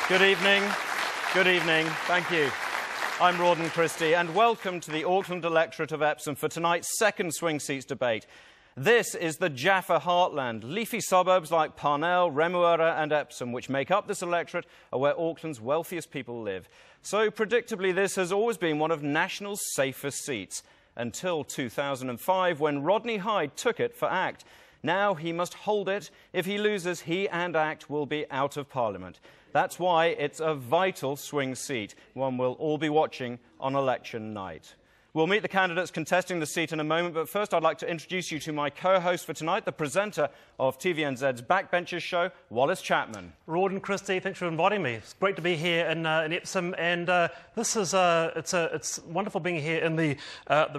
Good evening. Good evening. Thank you. I'm Rawdon Christie, and welcome to the Auckland electorate of Epsom for tonight's second swing seats debate. This is the Jaffa heartland. Leafy suburbs like Parnell, Remuera and Epsom, which make up this electorate, are where Auckland's wealthiest people live. So, predictably, this has always been one of National's safest seats, until 2005, when Rodney Hyde took it for ACT. Now he must hold it. If he loses, he and ACT will be out of Parliament. That's why it's a vital swing seat, one we'll all be watching on election night. We'll meet the candidates contesting the seat in a moment, but first I'd like to introduce you to my co-host for tonight, the presenter of TVNZ's Backbenchers show, Wallace Chapman. Rawdon Christie, thanks for inviting me. It's great to be here in Epsom, and this is it's wonderful being here in the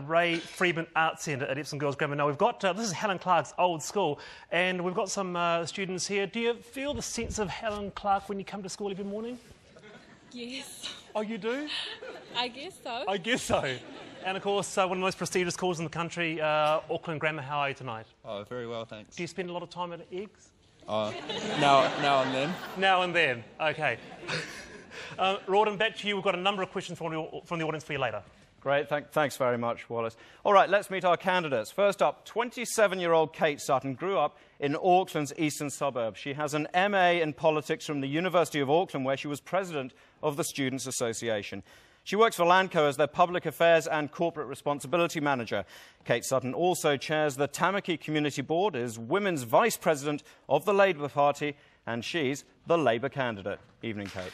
Ray Freeman Arts Centre at Epsom Girls Grammar. Now we've got this is Helen Clark's old school, and we've got some students here. Do you feel the sense of Helen Clark when you come to school every morning? Yes. Oh, you do? I guess so. I guess so. And of course, one of the most prestigious schools in the country, Auckland Grammar. How are you tonight? Oh, very well, thanks. Do you spend a lot of time at Eggs? Now and then. Now and then, okay. Rawdon, back to you. We've got a number of questions from the audience for you later. Great, thanks very much, Wallace. All right, let's meet our candidates. First up, 27-year-old Kate Sutton grew up in Auckland's eastern suburbs. She has an MA in politics from the University of Auckland, where she was president of the Students' Association. She works for Landco as their Public Affairs and Corporate Responsibility Manager. Kate Sutton also chairs the Tamaki Community Board, is Women's Vice President of the Labour Party, and she's the Labour candidate. Evening, Kate.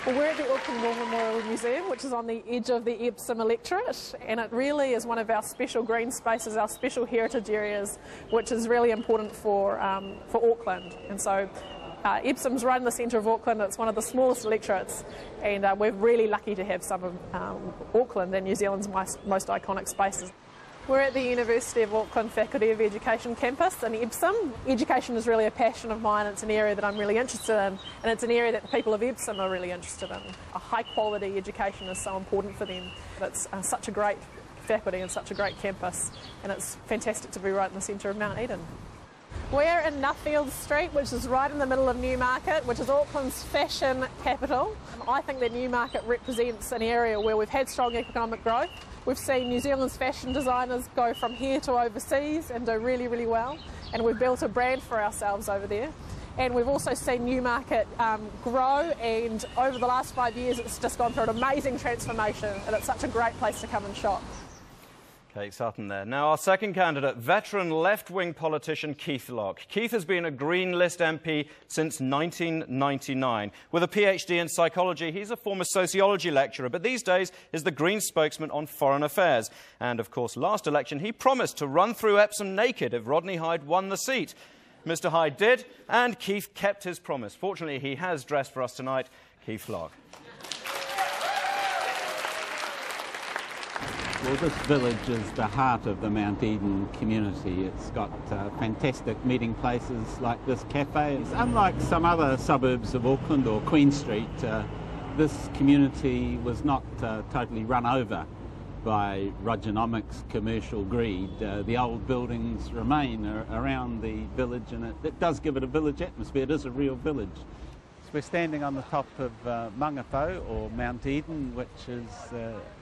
Well, we're at the Auckland War Memorial Museum, which is on the edge of the Epsom electorate, and it really is one of our special green spaces, our special heritage areas, which is really important for Auckland. And so Epsom's right in the centre of Auckland. It's one of the smallest electorates, and we're really lucky to have some of Auckland and New Zealand's most iconic spaces. We're at the University of Auckland Faculty of Education campus in Epsom. Education is really a passion of mine. It's an area that I'm really interested in, and it's an area that the people of Epsom are really interested in. A high-quality education is so important for them. It's such a great faculty and such a great campus, and it's fantastic to be right in the centre of Mount Eden. We're in Nuffield Street, which is right in the middle of Newmarket, which is Auckland's fashion capital. I think that Newmarket represents an area where we've had strong economic growth. We've seen New Zealand's fashion designers go from here to overseas and do really, really well. And we've built a brand for ourselves over there. And we've also seen Newmarket grow, and over the last 5 years it's just gone through an amazing transformation, and it's such a great place to come and shop. Kate Sutton there. Now, our second candidate, veteran left-wing politician Keith Locke. Keith has been a Green List MP since 1999. With a PhD in psychology, he's a former sociology lecturer, but these days is the Green spokesman on foreign affairs. And, of course, last election he promised to run through Epsom naked if Rodney Hyde won the seat. Mr. Hyde did, and Keith kept his promise. Fortunately, he has dressed for us tonight. Keith Locke. Well, this village is the heart of the Mount Eden community. It's got fantastic meeting places like this cafe. It's unlike some other suburbs of Auckland or Queen Street, this community was not totally run over by Rogernomics commercial greed. The old buildings remain around the village, and it does give it a village atmosphere. It is a real village. We're standing on the top of Mangawhau, or Mount Eden, which is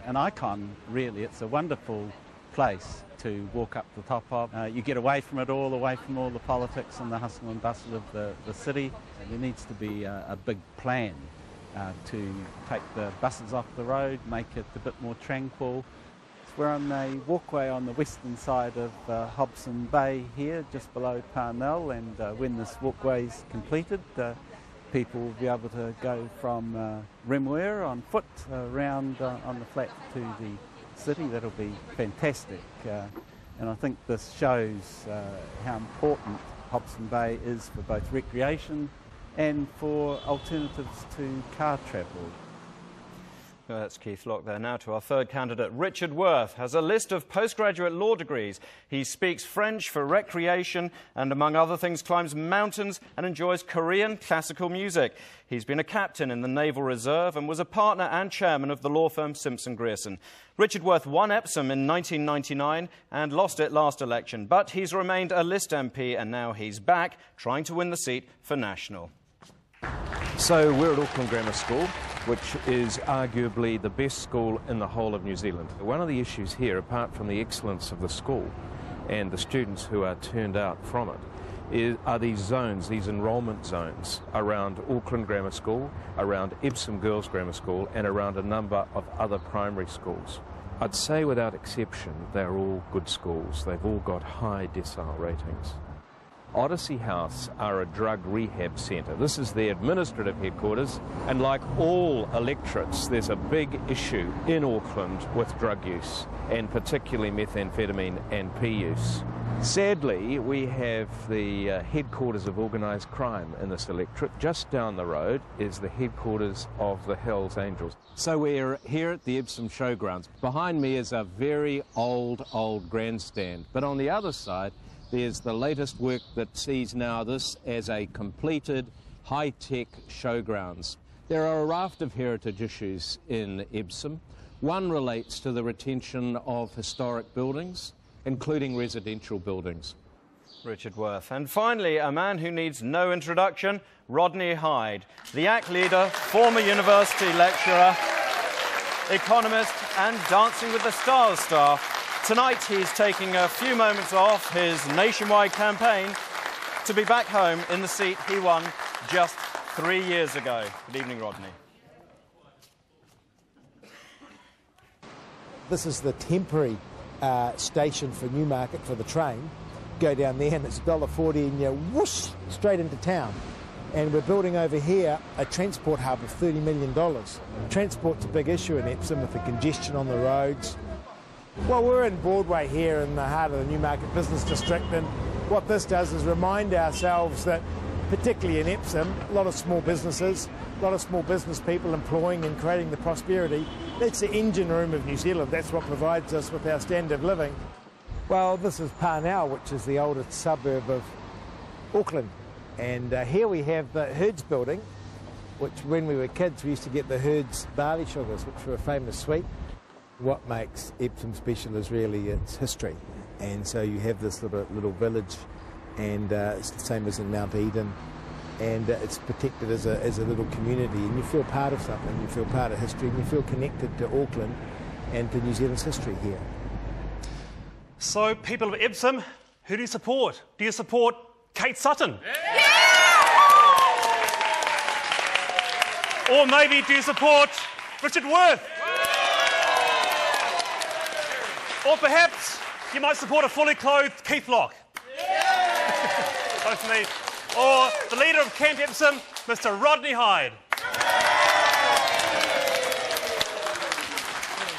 an icon, really. It's a wonderful place to walk up the top of. You get away from it all, away from all the politics and the hustle and bustle of the city. There needs to be a big plan to take the buses off the road, make it a bit more tranquil. We're on a walkway on the western side of Hobson Bay here, just below Parnell, and when this walkway's completed, people will be able to go from Remuera on foot around on the flat to the city. That'll be fantastic. And I think this shows how important Hobson Bay is for both recreation and for alternatives to car travel. Well, that's Keith Locke there. Now to our third candidate. Richard Worth has a list of postgraduate law degrees. He speaks French for recreation and, among other things, climbs mountains and enjoys Korean classical music. He's been a captain in the Naval Reserve and was a partner and chairman of the law firm Simpson Grierson. Richard Worth won Epsom in 1999 and lost it last election, but he's remained a list MP and now he's back trying to win the seat for National. So we're at Auckland Grammar School, which is arguably the best school in the whole of New Zealand. One of the issues here, apart from the excellence of the school and the students who are turned out from it, are these zones, these enrolment zones around Auckland Grammar School, around Epsom Girls Grammar School and around a number of other primary schools. I'd say without exception they're all good schools. They've all got high decile ratings. Odyssey House are a drug rehab centre. This is their administrative headquarters, and like all electorates, there's a big issue in Auckland with drug use, and particularly methamphetamine and P use. Sadly, we have the headquarters of organised crime in this electorate. Just down the road is the headquarters of the Hells Angels. So we're here at the Epsom Showgrounds. Behind me is a very old grandstand, but on the other side there's the latest work that sees now this as a completed high-tech showgrounds. There are a raft of heritage issues in Epsom. One relates to the retention of historic buildings, including residential buildings. Richard Worth. And finally, a man who needs no introduction, Rodney Hyde, the ACT leader, former university lecturer, economist and Dancing with the Stars star. Tonight he's taking a few moments off his nationwide campaign to be back home in the seat he won just 3 years ago. Good evening, Rodney. This is the temporary station for Newmarket for the train. Go down there and it's $1.40 and you whoosh straight into town. And we're building over here a transport hub of $30 million. Transport's a big issue in Epsom with the congestion on the roads. Well, we're in Broadway here in the heart of the Newmarket Business District, and what this does is remind ourselves that, particularly in Epsom, a lot of small businesses, a lot of small business people employing and creating the prosperity. That's the engine room of New Zealand. That's what provides us with our standard of living. Well, this is Parnell, which is the oldest suburb of Auckland. And here we have the Herds building, which when we were kids we used to get the Herds barley sugars, which were a famous sweet. What makes Epsom special is really its history, and so you have this little village, and it's the same as in Mount Eden, and it's protected as a little community, and you feel part of something, you feel part of history, and you feel connected to Auckland and to New Zealand's history here. So, people of Epsom, who do you support? Do you support Kate Sutton? Yeah! Or maybe do you support Richard Worth? Or perhaps you might support a fully clothed Keith Locke. Yeah! Both me. Or the leader of Camp Epsom, Mr. Rodney Hyde.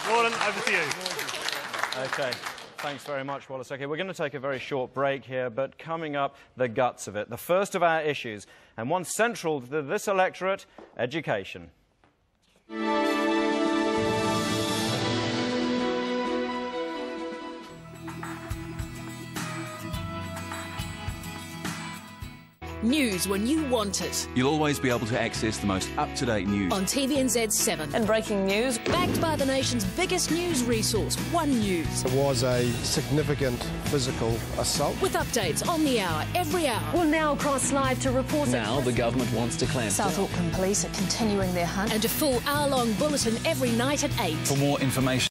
Gordon, over to you. OK. Thanks very much, Wallace. OK, we're going to take a very short break here, but coming up, the guts of it. The first of our issues, and one central to this electorate, education. News when you want it. You'll always be able to access the most up-to-date news on TVNZ 7. And breaking news. Backed by the nation's biggest news resource, One News. There was a significant physical assault. With updates on the hour, every hour. We'll now cross live to report. Now the government wants to clamp South Auckland Police are continuing their hunt. And a full hour-long bulletin every night at 8. For more information